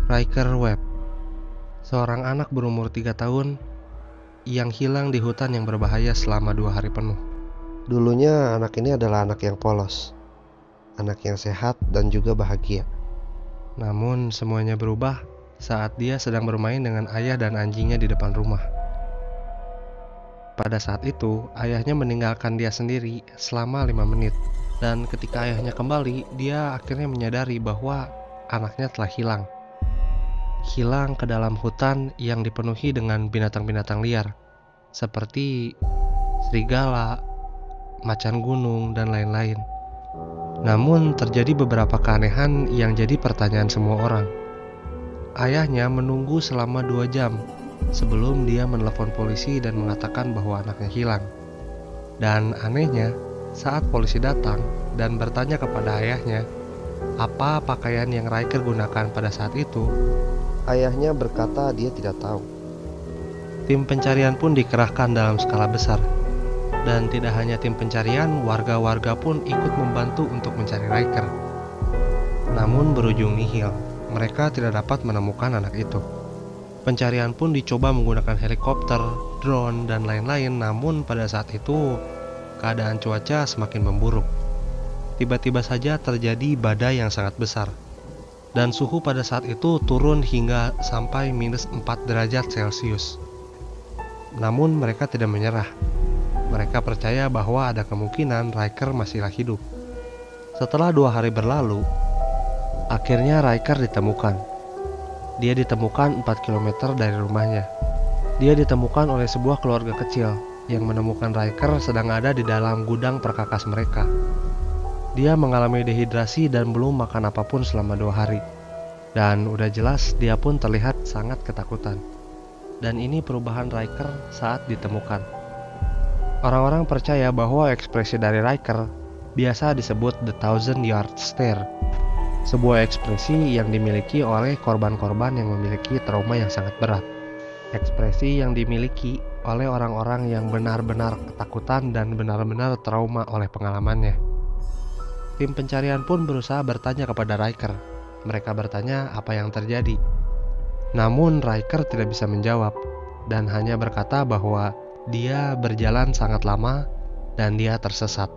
Riker Webb, seorang anak berumur 3 tahun yang hilang di hutan yang berbahaya selama 2 hari penuh. Dulunya anak ini adalah anak yang polos, anak yang sehat dan juga bahagia. Namun semuanya berubah saat dia sedang bermain dengan ayah dan anjingnya di depan rumah. Pada saat itu, ayahnya meninggalkan dia sendiri selama 5 menit. Dan ketika ayahnya kembali, dia akhirnya menyadari bahwa anaknya telah hilang. Hilang ke dalam hutan yang dipenuhi dengan binatang-binatang liar, seperti serigala, macan gunung, dan lain-lain. Namun terjadi beberapa keanehan yang jadi pertanyaan semua orang. Ayahnya menunggu selama 2 jam sebelum dia menelepon polisi dan mengatakan bahwa anaknya hilang. Dan anehnya, saat polisi datang dan bertanya kepada ayahnya apa pakaian yang Riker gunakan pada saat itu, Ayahnya berkata dia tidak tahu. tim pencarian pun dikerahkan dalam skala besar. Dan tidak hanya tim pencarian, warga-warga pun ikut membantu untuk mencari Riker. Namun berujung nihil, mereka tidak dapat menemukan anak itu. Pencarian pun dicoba menggunakan helikopter, drone, dan lain-lain, namun pada saat itu keadaan cuaca semakin memburuk. Tiba-tiba saja terjadi badai yang sangat besar, dan suhu pada saat itu turun hingga sampai -4 derajat Celcius. Namun mereka tidak menyerah. Mereka percaya bahwa ada kemungkinan Riker masihlah hidup. Setelah 2 hari berlalu, akhirnya Riker ditemukan. Dia ditemukan 4 km dari rumahnya. Dia ditemukan oleh sebuah keluarga kecil yang menemukan Riker sedang ada di dalam gudang perkakas mereka. Dia mengalami dehidrasi dan belum makan apapun selama 2 hari. Dan udah jelas dia pun terlihat sangat ketakutan. Dan ini perubahan Riker saat ditemukan. Orang-orang percaya bahwa ekspresi dari Riker biasa disebut The Thousand Yard Stare, sebuah ekspresi yang dimiliki oleh korban-korban yang memiliki trauma yang sangat berat. Ekspresi yang dimiliki oleh orang-orang yang benar-benar ketakutan dan benar-benar trauma oleh pengalamannya. Tim pencarian pun berusaha bertanya kepada Riker. Mereka bertanya apa yang terjadi. Namun Riker tidak bisa menjawab dan hanya berkata bahwa dia berjalan sangat lama dan dia tersesat.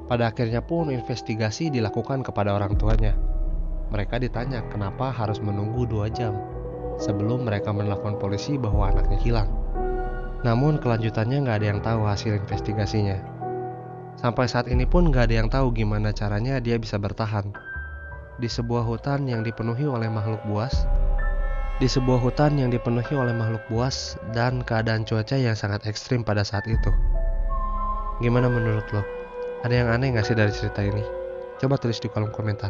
Pada akhirnya pun investigasi dilakukan kepada orang tuanya. Mereka ditanya kenapa harus menunggu 2 jam sebelum mereka menelpon polisi bahwa anaknya hilang. Namun kelanjutannya nggak ada yang tahu hasil investigasinya. Sampai saat ini pun nggak ada yang tahu gimana caranya dia bisa bertahan di sebuah hutan yang dipenuhi oleh makhluk buas. Dan keadaan cuaca yang sangat ekstrim pada saat itu. Gimana menurut lo? Ada yang aneh gak sih dari cerita ini? Coba tulis di kolom komentar.